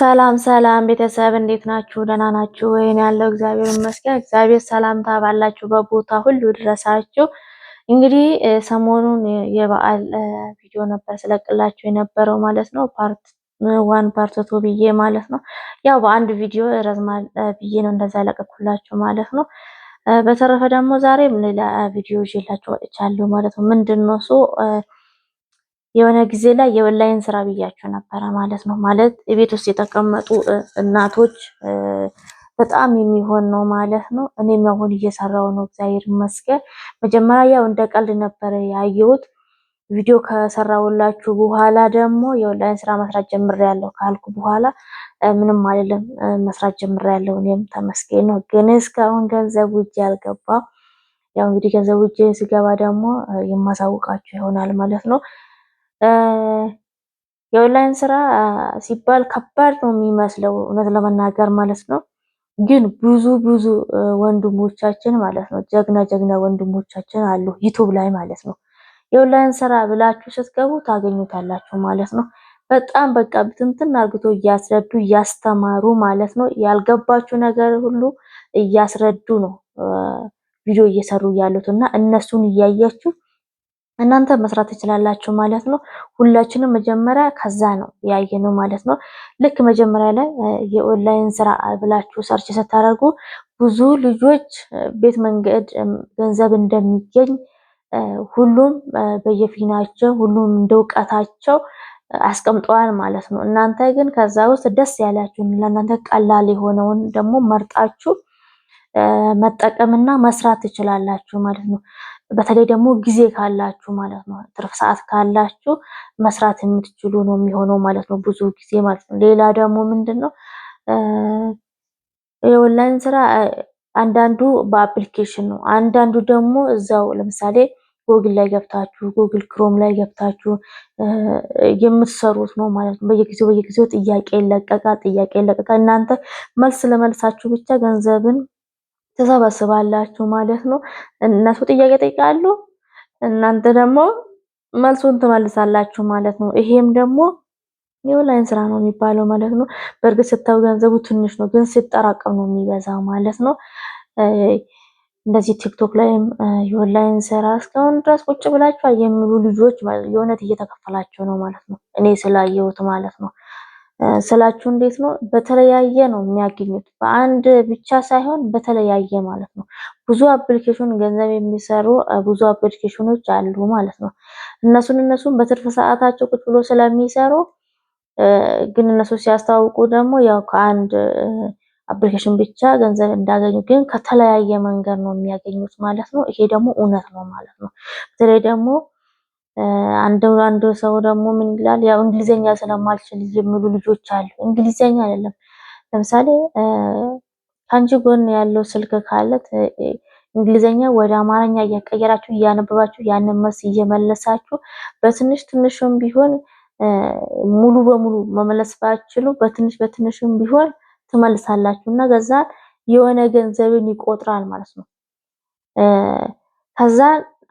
ሰላም ሰላም ቤተሰብ እንዴት ናችሁ? ደህና ናችሁ ወይ? እኔ ያለው እግዚአብሔር ይመስገን። እግዚአብሔር ሰላምታ ባላችሁበት ቦታ ሁሉ ድረሳችሁ። እንግዲህ ሰሞኑን የበዓል ቪዲዮ ነበር ስለቅላችሁ የነበረው ማለት ነው። ፓርት 1 ፓርት 2 ብዬ ማለት ነው። ያው በአንድ ቪዲዮ ረዝማል ብዬ ነው እንደዛ ለቀኩላችሁ ማለት ነው። በተረፈ ደግሞ ዛሬም ሌላ ቪዲዮ ይዤላችሁ ወጥቻለሁ ማለት ነው። ምንድነው እሱ የሆነ ጊዜ ላይ የኦንላይን ስራ ብያችሁ ነበረ ማለት ነው። ማለት ቤት ውስጥ የተቀመጡ እናቶች በጣም የሚሆን ነው ማለት ነው። እኔም አሁን እየሰራው ነው እግዚአብሔር ይመስገን። መጀመሪያ ያው እንደ ቀልድ ነበረ ያየሁት። ቪዲዮ ከሰራውላችሁ በኋላ ደግሞ የኦንላይን ስራ መስራት ጀምሬያለሁ ካልኩ በኋላ ምንም አይደለም መስራት ጀምሬያለሁ። እኔም ተመስገን ነው። ግን እስካሁን ገንዘብ ውጪ አልገባም። ያው እንግዲህ ገንዘብ ውጪ ሲገባ ደግሞ የማሳውቃችሁ ይሆናል ማለት ነው። የኦንላይን ስራ ሲባል ከባድ ነው የሚመስለው እውነት ለመናገር ማለት ነው። ግን ብዙ ወንድሞቻችን ማለት ነው ጀግና ወንድሞቻችን አሉ ዩቲዩብ ላይ ማለት ነው። የኦንላይን ስራ ብላችሁ ስትገቡ ታገኙታላችሁ ማለት ነው። በጣም በቃ ብትንትን አርግቶ እያስረዱ እያስተማሩ ማለት ነው። ያልገባችሁ ነገር ሁሉ እያስረዱ ነው ቪዲዮ እየሰሩ ያሉት እና እነሱን እያያችሁ እናንተ መስራት ትችላላችሁ ማለት ነው። ሁላችንም መጀመሪያ ከዛ ነው ያየነው ማለት ነው። ልክ መጀመሪያ ላይ የኦንላይን ስራ ብላችሁ ሰርች ስታደርጉ ብዙ ልጆች ቤት መንገድ ገንዘብ እንደሚገኝ ሁሉም በየፊናቸው ሁሉም እንደውቀታቸው አስቀምጠዋል ማለት ነው። እናንተ ግን ከዛ ውስጥ ደስ ያላችሁን ለእናንተ ቀላል የሆነውን ደግሞ መርጣችሁ መጠቀምና መስራት ትችላላችሁ ማለት ነው። በተለይ ደግሞ ጊዜ ካላችሁ ማለት ነው ትርፍ ሰዓት ካላችሁ መስራት የምትችሉ ነው የሚሆነው ማለት ነው ብዙ ጊዜ ማለት ነው። ሌላ ደግሞ ምንድነው የኦንላይን ስራ አንዳንዱ በአፕሊኬሽን ነው፣ አንዳንዱ ደግሞ እዛው ለምሳሌ ጎግል ላይ ገብታችሁ ጎግል ክሮም ላይ ገብታችሁ የምትሰሩት ነው ማለት ነው። በየጊዜው ጥያቄ ይለቀቃል። እናንተ መልስ ለመልሳችሁ ብቻ ገንዘብን ተሰበስባላችሁ ማለት ነው። እነሱ ጥያቄ ጠይቃሉ፣ እናንተ ደግሞ መልሱን ትመልሳላችሁ ማለት ነው። ይሄም ደግሞ የኦንላይን ስራ ነው የሚባለው ማለት ነው። በእርግጥ ስታዩ ገንዘቡ ትንሽ ነው፣ ግን ሲጠራቀም ነው የሚበዛው ማለት ነው። እንደዚህ ቲክቶክ ላይም የኦንላይን ስራ እስካሁን ድረስ ቁጭ ብላችሁ የሚሉ ልጆች የእውነት እየተከፈላቸው ነው ማለት ነው። እኔ ስላየሁት ማለት ነው። ስላችሁ እንዴት ነው በተለያየ ነው የሚያገኙት፣ በአንድ ብቻ ሳይሆን በተለያየ ማለት ነው። ብዙ አፕሊኬሽን ገንዘብ የሚሰሩ ብዙ አፕሊኬሽኖች አሉ ማለት ነው። እነሱን በትርፍ ሰዓታቸው ቁጭ ብሎ ስለሚሰሩ ግን እነሱ ሲያስተዋውቁ ደግሞ ያው ከአንድ አፕሊኬሽን ብቻ ገንዘብ እንዳገኙ ግን ከተለያየ መንገድ ነው የሚያገኙት ማለት ነው። ይሄ ደግሞ እውነት ነው ማለት ነው። በተለይ ደግሞ አንድ ሰው ደግሞ ምን ይላል ያው እንግሊዘኛ ስለማልችል የሚሉ ልጆች አሉ። እንግሊዘኛ አይደለም ለምሳሌ ካንቺ ጎን ያለው ስልክ ካለት እንግሊዘኛ ወደ አማርኛ እያቀየራችሁ እያነበባችሁ ያንን መልስ እየመለሳችሁ በትንሽም ቢሆን ሙሉ በሙሉ መመለስ ባትችሉ በትንሽም ቢሆን ትመልሳላችሁ እና ከዛ የሆነ ገንዘብን ይቆጥራል ማለት ነው። ከዛ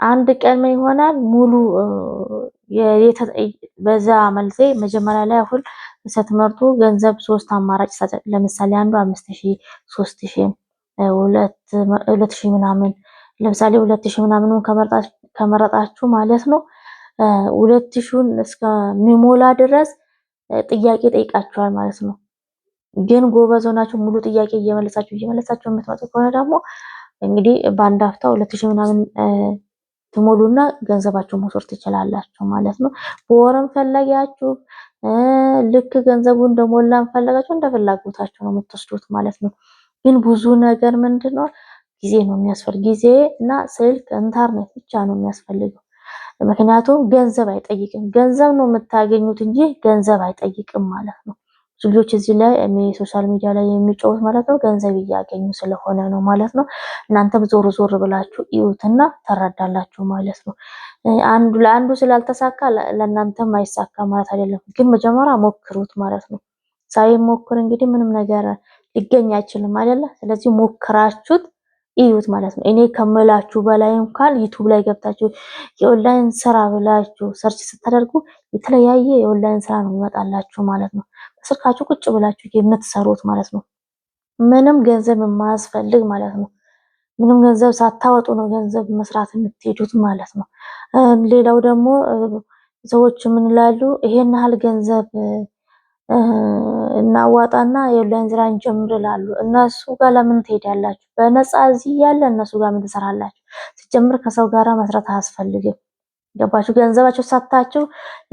አንድ ቀን ምን ይሆናል ሙሉ በዛ መልሴ መጀመሪያ ላይ አሁን ስትመርጡ ገንዘብ 3 አማራጭ ለምሳሌ አንዱ 5000 3000 2000 ምናምን ለምሳሌ 2000 ምናምኑን ከመረጣችሁ ማለት ነው 2000ን እስከሚሞላ ድረስ ጥያቄ ጠይቃችኋል ማለት ነው። ግን ጎበዝ ሆናችሁ ሙሉ ጥያቄ እየመለሳችሁ የምትመጡ ከሆነ ደግሞ እንግዲህ በአንድ አፍታ 2000 ምናምን ትሞሉና ገንዘባችሁን መውሰድ ትችላላችሁ ማለት ነው። በወርም ፈለጋችሁ ልክ ገንዘቡ እንደሞላን ፈለጋችሁ እንደ ፍላጎታችሁ ነው የምትወስዱት ማለት ነው። ግን ብዙ ነገር ምንድነው ጊዜ ነው የሚያስፈልግ፣ ጊዜ እና ስልክ ኢንተርኔት ብቻ ነው የሚያስፈልገው። ምክንያቱም ገንዘብ አይጠይቅም፣ ገንዘብ ነው የምታገኙት እንጂ ገንዘብ አይጠይቅም ማለት ነው። ልጆች እዚህ ላይ ሶሻል ሚዲያ ላይ የሚጮሁት ማለት ነው ገንዘብ እያገኙ ስለሆነ ነው ማለት ነው። እናንተም ዞር ብላችሁ እዩትና ተረዳላችሁ ማለት ነው። ለአንዱ ስላልተሳካ ለእናንተም አይሳካ ማለት አይደለም፣ ግን መጀመሪያ ሞክሩት ማለት ነው። ሳይሞክር እንግዲህ ምንም ነገር ሊገኝ አይችልም አይደለ? ስለዚህ ሞክራችሁት እዩት ማለት ነው። እኔ ከመላችሁ በላይ እንኳን ዩቲዩብ ላይ ገብታችሁ የኦንላይን ስራ ብላችሁ ሰርች ስታደርጉ የተለያየ የኦንላይን ስራ ነው የሚመጣላችሁ ማለት ነው። ስልካችሁ ቁጭ ብላችሁ የምትሰሩት ማለት ነው። ምንም ገንዘብ የማያስፈልግ ማለት ነው። ምንም ገንዘብ ሳታወጡ ነው ገንዘብ መስራት የምትሄዱት ማለት ነው። ሌላው ደግሞ ሰዎች ምን ይላሉ? ይሄን ያህል ገንዘብ እናዋጣና የኦንላይን ስራ እንጀምር ይላሉ። እነሱ ጋር ለምን ትሄዳላችሁ? በነፃ እዚህ ያለ እነሱ ጋር ምን ትሰራላችሁ? ሲጀምር ከሰው ጋራ መስራት አያስፈልግም። ገባችሁ? ገንዘባችሁ ሰጥታችሁ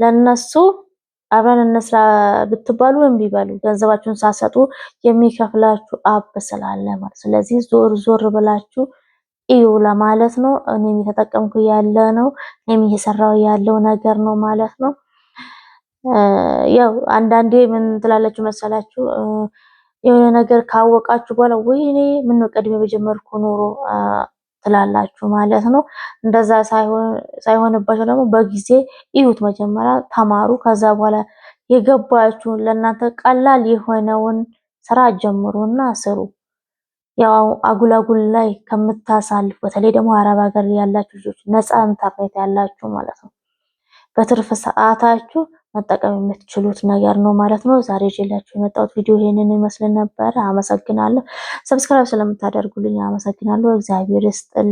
ለነሱ አብረን እንስራ ብትባሉ እምቢ በሉ። ገንዘባችሁን ሳሰጡ የሚከፍላችሁ አብ ስላለ ማለት። ስለዚህ ዞር ዞር ብላችሁ እዩ ለማለት ነው። እኔም እየተጠቀምኩ ያለ ነው፣ እኔም እየሰራው ያለው ነገር ነው ማለት ነው። ያው አንዳንዴ ምን ትላላችሁ መሰላችሁ? የሆነ ነገር ካወቃችሁ በኋላ ወይኔ ምን ነው ቀድሜ በጀመርኩ ኖሮ ትላላችሁ ማለት ነው። እንደዛ ሳይሆንባችሁ ደግሞ በጊዜ እዩት፣ መጀመሪያ ተማሩ። ከዛ በኋላ የገባችሁን ለእናንተ ቀላል የሆነውን ስራ ጀምሩና ስሩ። ያው አጉላጉል ላይ ከምታሳልፉ፣ በተለይ ደግሞ አረብ ሀገር ያላችሁ ልጆች ነፃ ኢንተርኔት ያላችሁ ማለት ነው፣ በትርፍ ሰዓታችሁ መጠቀም የምትችሉት ነገር ነው ማለት ነው። ዛሬ ይዤላችሁ የመጣሁት ቪዲዮ ይሄንን ይመስል ነበር። አመሰግናለሁ። ሰብስክራይብ ስለምታደርጉልኝ አመሰግናለሁ። እግዚአብሔር ይስጥልኝ።